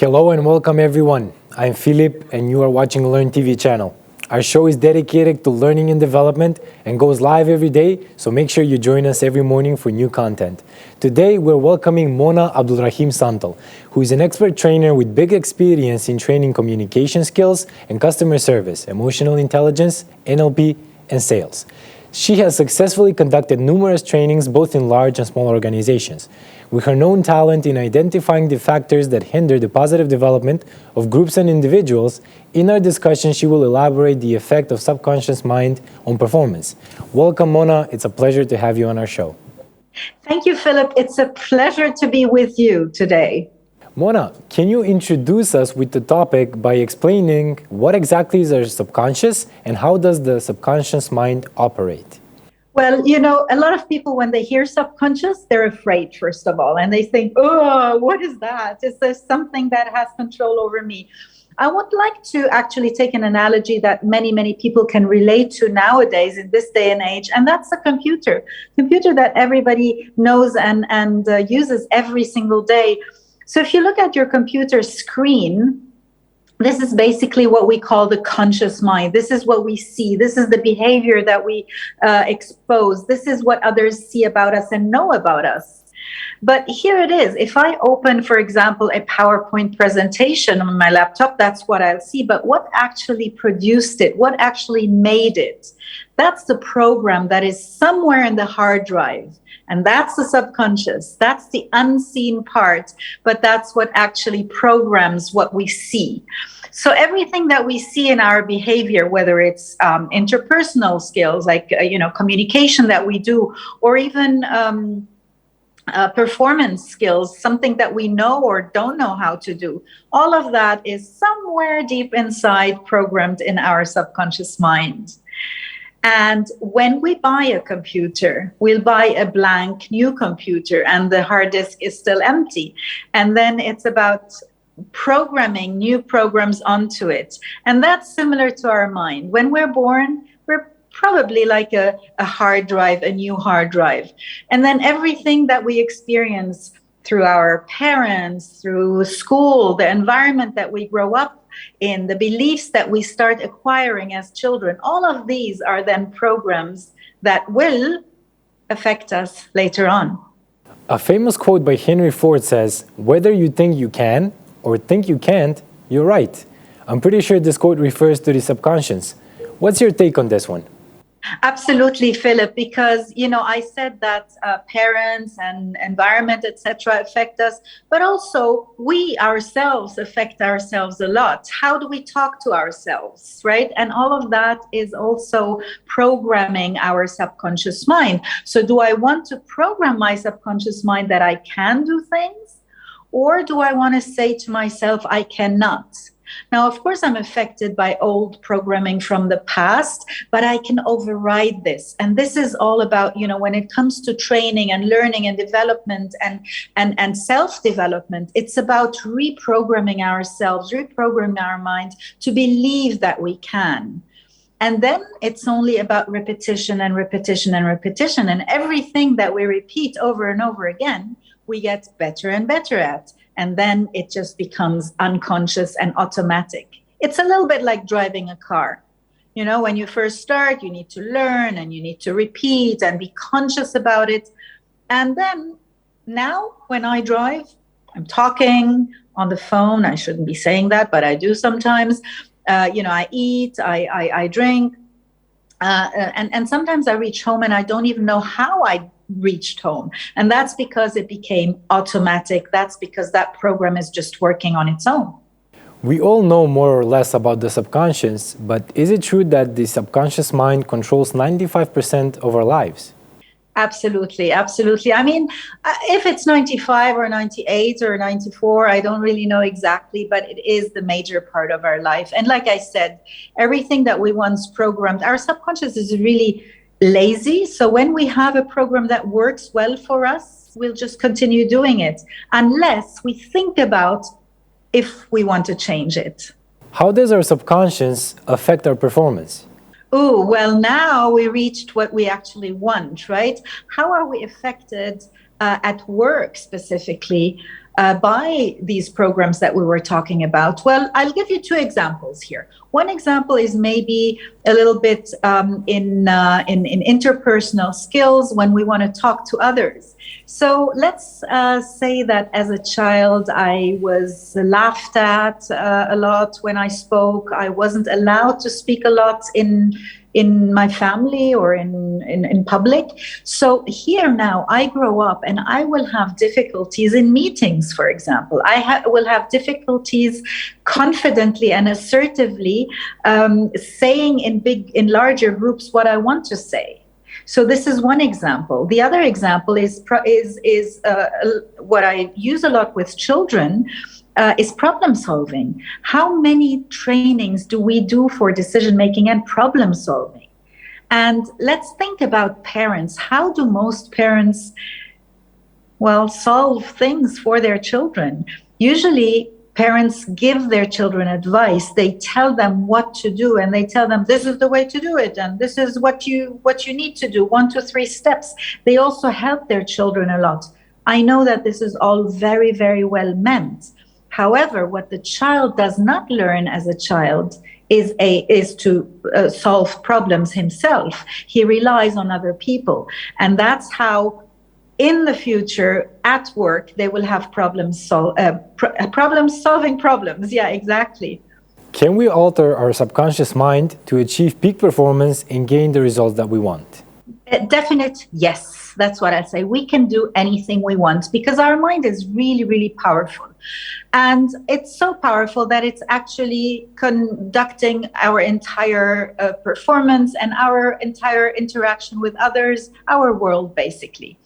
Hello and welcome everyone. I'm Philip and you are watching Learn TV channel. Our show is dedicated to learning and development and goes live every day, so make sure you join us every morning for new content. Today we're welcoming Mona Abdulrahim-Santl, who is an expert trainer with big experience in training communication skills and customer service, emotional intelligence, NLP, and sales. She has successfully conducted numerous trainings both in large and small organizations. With her known talent in identifying the factors that hinder the positive development of groups and individuals, in our discussion she will elaborate the effect of subconscious mind on performance. Welcome, Mona. It's a pleasure to have you on our show. Thank you, Philip. It's a pleasure to be with you today. Mona, can you introduce us with the topic by explaining what exactly is our subconscious and how does the subconscious mind operate? Well, a lot of people, when they hear subconscious, they're afraid, first of all, and they think, oh, what is that? Is there something that has control over me? I would like to actually take an analogy that many people can relate to nowadays in this day and age, and that's a computer that everybody knows and uses every single day. So if you look at your computer screen, this is basically what we call the conscious mind. This is what we see. This is the behavior that we expose. This is what others see about us and know about us. But here it is. If I open, for example, a PowerPoint presentation on my laptop, that's what I'll see. But what actually produced it? What actually made it? That's the program that is somewhere in the hard drive. And that's the subconscious. That's the unseen part, but that's what actually programs what we see. So everything that we see in our behavior, whether it's interpersonal skills, like, communication that we do, or even performance skills, something that we know or don't know how to do, all of that is somewhere deep inside programmed in our subconscious mind. And when we buy a computer, we'll buy a blank new computer and the hard disk is still empty. And then it's about programming new programs onto it. And that's similar to our mind. When we're born, we're probably like a hard drive, a new hard drive. And then everything that we experience through our parents, through school, the environment that we grow up in, the beliefs that we start acquiring as children, all of these are then programs that will affect us later on. A famous quote by Henry Ford says, "Whether you think you can or think you can't, you're right." I'm pretty sure this quote refers to the subconscious. What's your take on this one? Absolutely, Philip, because, I said that parents and environment, etc., affect us, but also we ourselves affect ourselves a lot. How do we talk to ourselves, right? And all of that is also programming our subconscious mind. So do I want to program my subconscious mind that I can do things? Or do I want to say to myself, I cannot? Now, of course, I'm affected by old programming from the past, but I can override this. And this is all about, when it comes to training and learning and development and self-development, it's about reprogramming ourselves, reprogramming our mind to believe that we can. And then it's only about repetition and repetition and repetition. And everything that we repeat over and over again, we get better and better at. And then it just becomes unconscious and automatic. It's a little bit like driving a car. When you first start, you need to learn and you need to repeat and be conscious about it. And then now when I drive, I'm talking on the phone. I shouldn't be saying that, but I do sometimes. I eat, I drink. And sometimes I reach home and I don't even know how I reached home. And that's because it became automatic. That's because that program is just working on its own. We all know more or less about the subconscious, but is it true that the subconscious mind controls 95% of our lives? Absolutely, absolutely. I mean, if it's 95 or 98 or 94, I don't really know exactly, but it is the major part of our life. And like I said, everything that we once programmed, our subconscious is really lazy. So when we have a program that works well for us, we'll just continue doing it unless we think about if we want to change it. How does our subconscious affect our performance? Oh, well, now we reached what we actually want, right? How are we affected at work specifically? by these programs that we were talking about? Well, I'll give you two examples here. One example is maybe a little bit in interpersonal skills when we want to talk to others. So let's say that as a child, I was laughed at a lot when I spoke. I wasn't allowed to speak a lot in my family or in public. So here now I grow up and I will have difficulties in meetings, for example. I will have difficulties confidently and assertively saying in larger groups what I want to say. So this is one example. The other example is what I use a lot with children. Is problem solving. How many trainings do we do for decision making and problem solving? And let's think about parents. How do most parents, well, solve things for their children? Usually parents give their children advice. They tell them what to do, and they tell them this is the way to do it, and this is what you need to do, 1, 2, 3 steps. They also help their children a lot. I know that this is all very, very well meant. However, what the child does not learn as a child is to solve problems himself. He relies on other people. And that's how, in the future, at work, they will have problems solving problems. Yeah, exactly. Can we alter our subconscious mind to achieve peak performance and gain the results that we want? Definite yes. That's what I say. We can do anything we want because our mind is really, really powerful. And it's so powerful that it's actually conducting our entire performance and our entire interaction with others, our world, basically.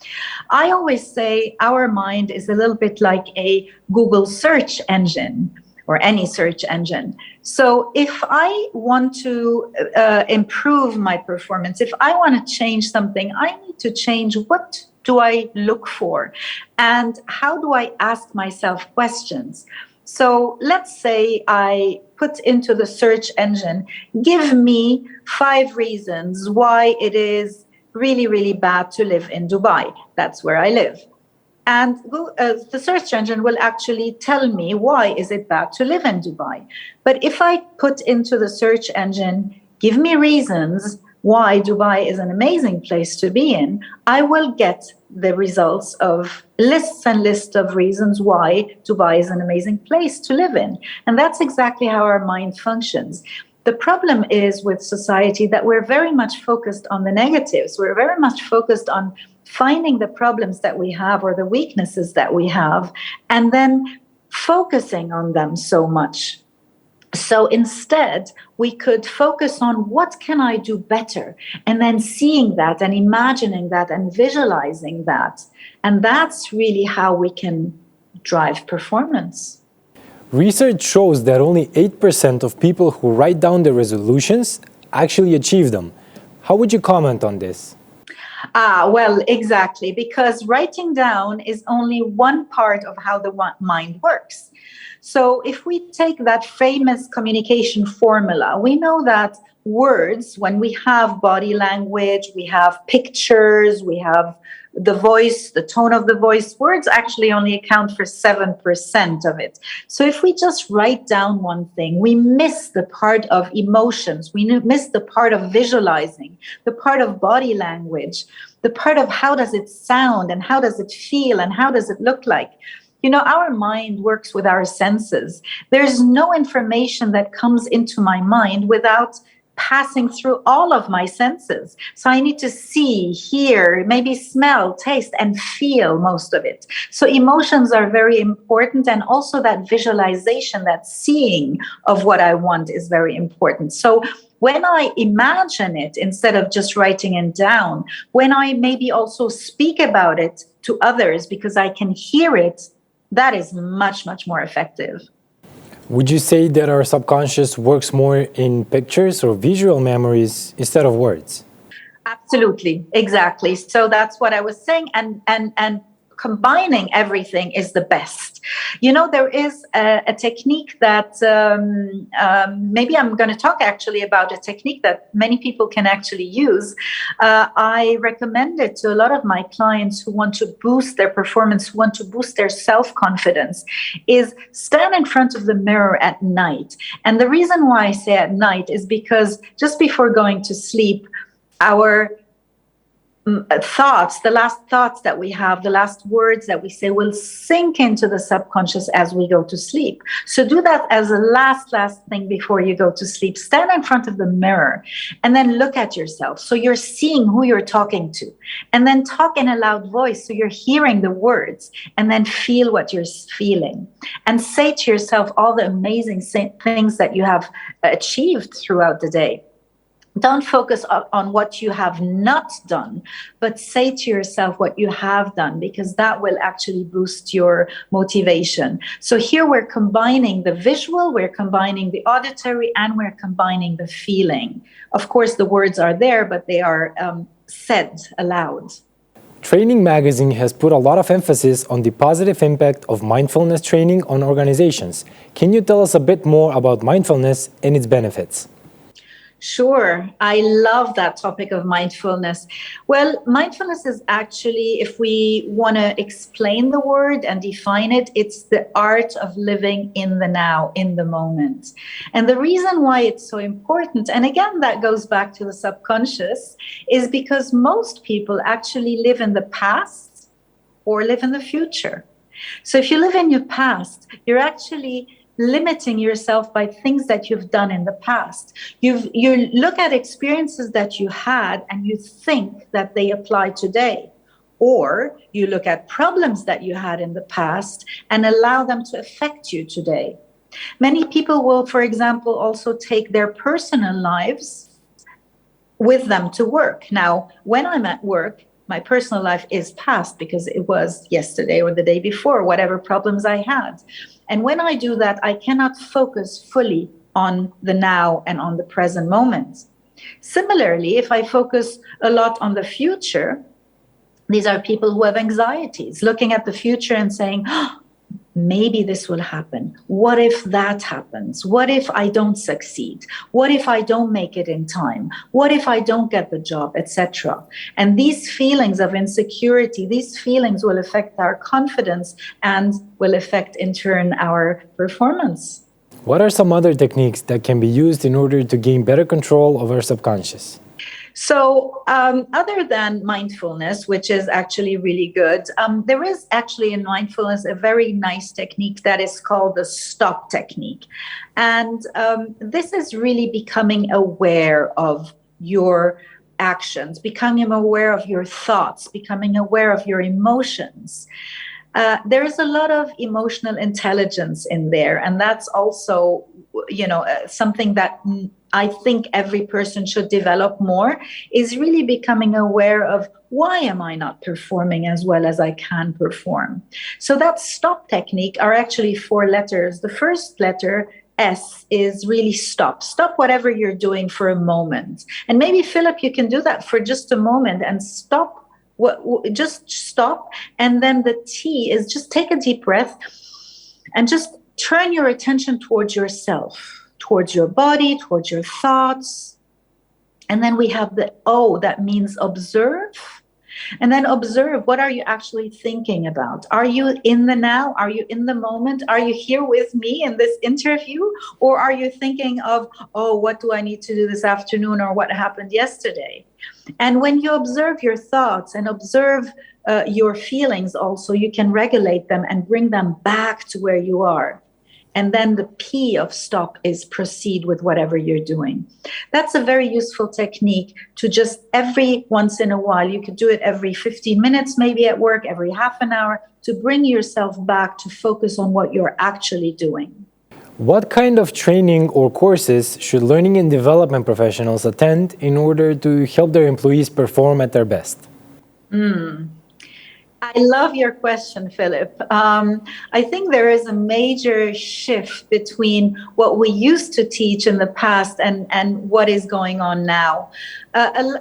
I always say our mind is a little bit like a Google search engine or any search engine. So if I want to improve my performance, if I want to change something, I need to change what do I look for and how do I ask myself questions. So let's say I put into the search engine, give me 5 reasons why it is really, really bad to live in Dubai. That's where I live. And the search engine will actually tell me why is it bad to live in Dubai. But if I put into the search engine, give me reasons why Dubai is an amazing place to be in, I will get the results of lists and lists of reasons why Dubai is an amazing place to live in. And that's exactly how our mind functions. The problem is with society that we're very much focused on the negatives. We're very much focused on finding the problems that we have or the weaknesses that we have, and then focusing on them so much. So instead, we could focus on what can I do better, and then seeing that and imagining that and visualizing that. And that's really how we can drive performance. Research shows that only 8% of people who write down their resolutions actually achieve them. How would you comment on this? Well, exactly, because writing down is only one part of how the mind works. So if we take that famous communication formula, we know that words, when we have body language, we have pictures, we have the voice, the tone of the voice, words actually only account for 7% of it. So if we just write down one thing, we miss the part of emotions, we miss the part of visualizing, the part of body language, the part of how does it sound and how does it feel and how does it look like. You know, our mind works with our senses. There's no information that comes into my mind without passing through all of my senses. So I need to see, hear, maybe smell, taste, and feel most of it. So emotions are very important. And also that visualization, that seeing of what I want is very important. So when I imagine it, instead of just writing it down, when I maybe also speak about it to others because I can hear it, that is much, much more effective. Would you say that our subconscious works more in pictures or visual memories instead of words? Absolutely, exactly. So that's what I was saying. And combining everything is the best. There is a technique that maybe I'm going to talk actually about a technique that many people can actually use. I recommend it to a lot of my clients who want to boost their performance, who want to boost their self-confidence, is stand in front of the mirror at night. And the reason why I say at night is because just before going to sleep, our thoughts, the last thoughts that we have, the last words that we say will sink into the subconscious as we go to sleep. So do that as a last thing before you go to sleep. Stand in front of the mirror and then look at yourself. So you're seeing who you're talking to, and then talk in a loud voice. So you're hearing the words, and then feel what you're feeling, and say to yourself all the amazing things that you have achieved throughout the day. Don't focus on what you have not done, but say to yourself what you have done, because that will actually boost your motivation. So here we're combining the visual, we're combining the auditory, and we're combining the feeling. Of course, the words are there, but they are said aloud. Training Magazine has put a lot of emphasis on the positive impact of mindfulness training on organizations. Can you tell us a bit more about mindfulness and its benefits? Sure. I love that topic of mindfulness. Well, mindfulness is actually, if we want to explain the word and define it, it's the art of living in the now, in the moment. And the reason why it's so important, and again, that goes back to the subconscious, is because most people actually live in the past or live in the future. So if you live in your past, you're actually limiting yourself by things that you've done in the past. You look at experiences that you had and you think that they apply today. Or you look at problems that you had in the past and allow them to affect you today. Many people will, for example, also take their personal lives with them to work. Now, when I'm at work, my personal life is past because it was yesterday or the day before, whatever problems I had. And when I do that, I cannot focus fully on the now and on the present moment. Similarly, if I focus a lot on the future, these are people who have anxieties, looking at the future and saying, oh, maybe this will happen. What if that happens? What if I don't succeed? What if I don't make it in time? What if I don't get the job, etc.? And these feelings of insecurity, these feelings will affect our confidence and will affect in turn our performance. What are some other techniques that can be used in order to gain better control of our subconscious? So other than mindfulness, which is actually really good, there is actually in mindfulness a very nice technique that is called the stop technique. And this is really becoming aware of your actions, becoming aware of your thoughts, becoming aware of your emotions. There is a lot of emotional intelligence in there, and that's also, something that I think every person should develop more, is really becoming aware of why am I not performing as well as I can perform. So that stop technique are actually 4 letters. The first letter, S, is really stop. Stop whatever you're doing for a moment. And maybe, Philip, you can do that for just a moment and stop. Just stop. And then the T is just take a deep breath and just turn your attention towards yourself, towards your body, towards your thoughts. And then we have the O, that means observe. And then observe, what are you actually thinking about? Are you in the now? Are you in the moment? Are you here with me in this interview? Or are you thinking of, oh, what do I need to do this afternoon, or what happened yesterday? And when you observe your thoughts and observe your feelings also, you can regulate them and bring them back to where you are. And then the P of stop is proceed with whatever you're doing. That's a very useful technique to just every once in a while, you could do it every 15 minutes, maybe at work, every half an hour, to bring yourself back to focus on what you're actually doing. What kind of training or courses should learning and development professionals attend in order to help their employees perform at their best? I love your question, Philip. I think there is a major shift between what we used to teach in the past and what is going on now.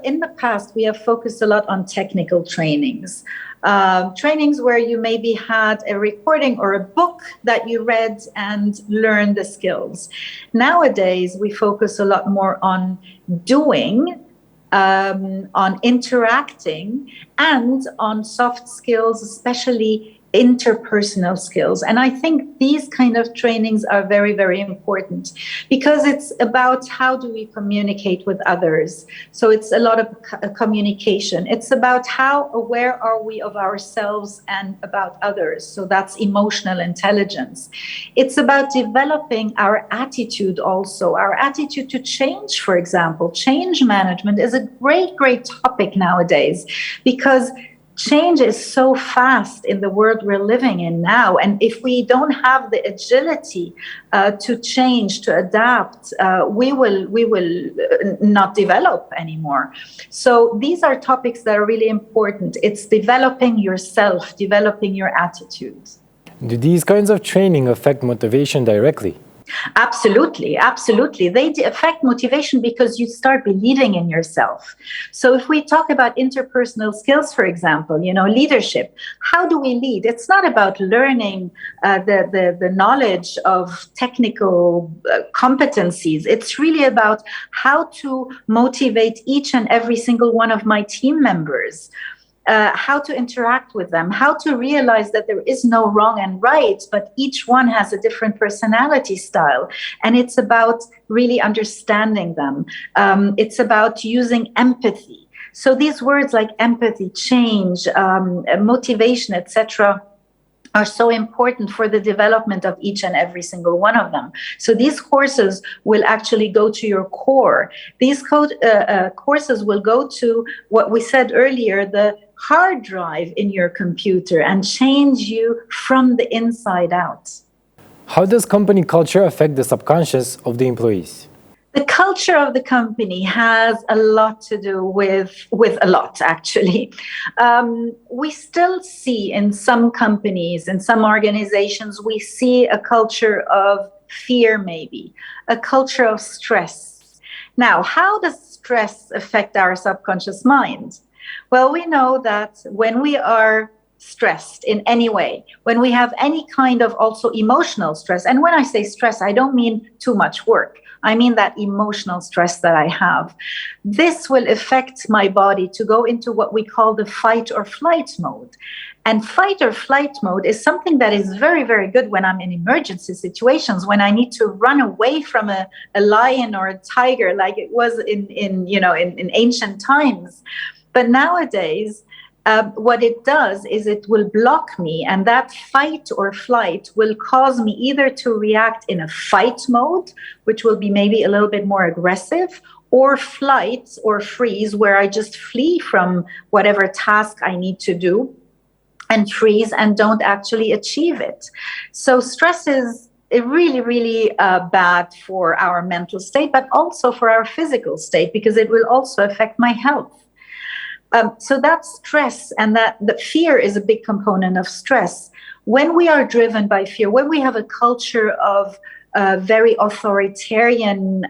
In the past, we have focused a lot on technical trainings. Trainings where you maybe had a recording or a book that you read and learned the skills. Nowadays, we focus a lot more on doing, on interacting, and on soft skills, especially interpersonal skills. And I think these kind of trainings are very, very important because it's about how do we communicate with others. So it's a lot of communication. It's about how aware are we of ourselves and about others. So that's emotional intelligence. It's about developing our attitude also, our attitude to change, for example. Change management is a great, great topic nowadays because change is so fast in the world we're living in now. And if we don't have the agility to change, to adapt, we will not develop anymore. So these are topics that are really important. It's developing yourself, developing your attitudes. Do these kinds of training affect motivation directly? Absolutely, absolutely. They affect motivation because you start believing in yourself. So if we talk about interpersonal skills, for example, leadership, how do we lead? It's not about learning the knowledge of technical competencies. It's really about how to motivate each and every single one of my team members. How to interact with them, how to realize that there is no wrong and right, but each one has a different personality style. And it's about really understanding them. It's about using empathy. So these words like empathy, change, motivation, etc., are so important for the development of each and every single one of them. So these courses will actually go to your core. These courses will go to what we said earlier, the hard drive in your computer, and change you from the inside out. How does company culture affect the subconscious of the employees? The culture of the company has a lot to do with a lot, actually. We still see in some companies, in some organizations, we see a culture of fear, maybe, a culture of stress. Now, how does stress affect our subconscious mind? Well, we know that when we are stressed in any way, when we have any kind of also emotional stress, and when I say stress, I don't mean too much work. I mean that emotional stress that I have. This will affect my body to go into what we call the fight or flight mode. And fight or flight mode is something that is very, very good when I'm in emergency situations, when I need to run away from a lion or a tiger, like it was in ancient times. But nowadays, what it does is it will block me, and that fight or flight will cause me either to react in a fight mode, which will be maybe a little bit more aggressive, or flight or freeze, where I just flee from whatever task I need to do and freeze and don't actually achieve it. So stress is really, really bad for our mental state, but also for our physical state, because it will also affect my health. So that stress and that the fear is a big component of stress. When we are driven by fear, when we have a culture of very authoritarian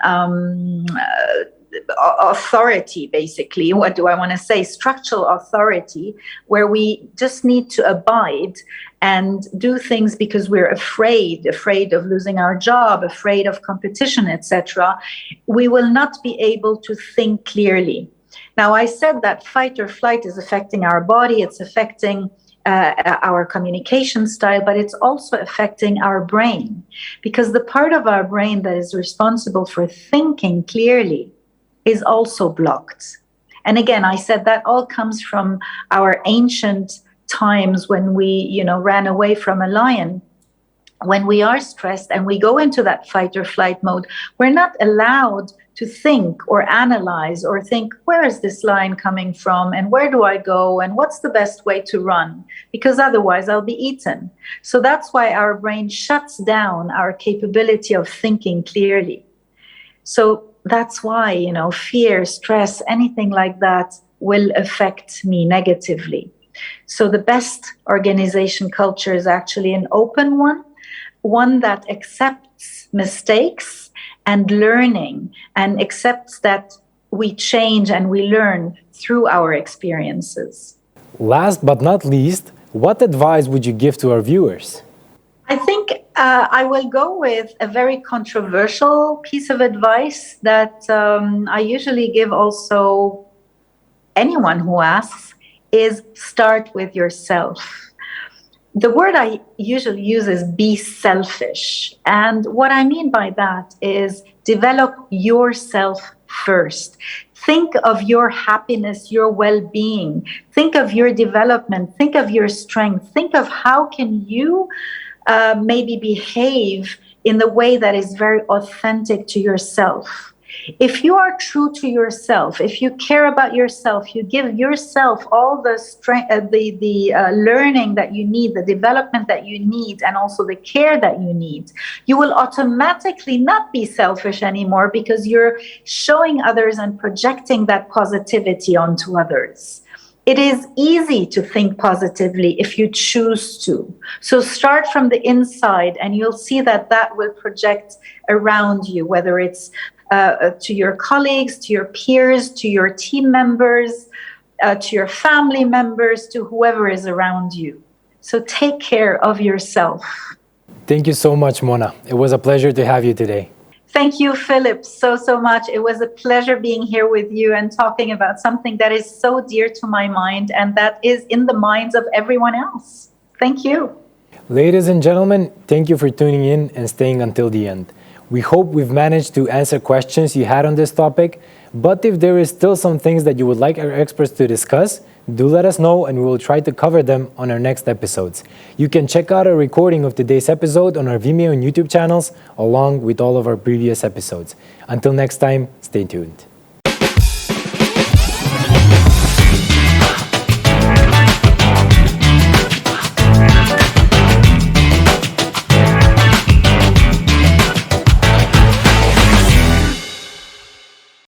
authority, basically, what do I want to say? Structural authority, where we just need to abide and do things because we're afraid of losing our job, afraid of competition, etc., we will not be able to think clearly. Now, I said that fight or flight is affecting our body, it's affecting our communication style, but it's also affecting our brain, because the part of our brain that is responsible for thinking clearly is also blocked. And again, I said that all comes from our ancient times when we, ran away from a lion. When we are stressed and we go into that fight or flight mode, we're not allowed to think or analyze or think, where is this lion coming from and where do I go and what's the best way to run? Because otherwise I'll be eaten. So that's why our brain shuts down our capability of thinking clearly. So that's why, fear, stress, anything like that will affect me negatively. So the best organization culture is actually an open one that accepts mistakes and learning, and accepts that we change and we learn through our experiences. Last but not least, what advice would you give to our viewers? I think I will go with a very controversial piece of advice that I usually give also anyone who asks, is start with yourself. The word I usually use is be selfish. And what I mean by that is develop yourself first. Think of your happiness, your well-being. Think of your development. Think of your strength. Think of how can you maybe behave in the way that is very authentic to yourself. If you are true to yourself, if you care about yourself, you give yourself all the strength, the learning that you need, the development that you need, and also the care that you need, you will automatically not be selfish anymore, because you're showing others and projecting that positivity onto others. It is easy to think positively if you choose to. So start from the inside, and you'll see that that will project around you, whether it's to your colleagues, to your peers, to your team members, to your family members, to whoever is around you. So take care of yourself. Thank you so much, Mona. It was a pleasure to have you today. Thank you, Philip, so much. It was a pleasure being here with you and talking about something that is so dear to my mind and that is in the minds of everyone else. Thank you. Ladies and gentlemen, thank you for tuning in and staying until the end. We hope we've managed to answer questions you had on this topic, but if there is still some things that you would like our experts to discuss, do let us know and we will try to cover them on our next episodes. You can check out a recording of today's episode on our Vimeo and YouTube channels, along with all of our previous episodes. Until next time, stay tuned.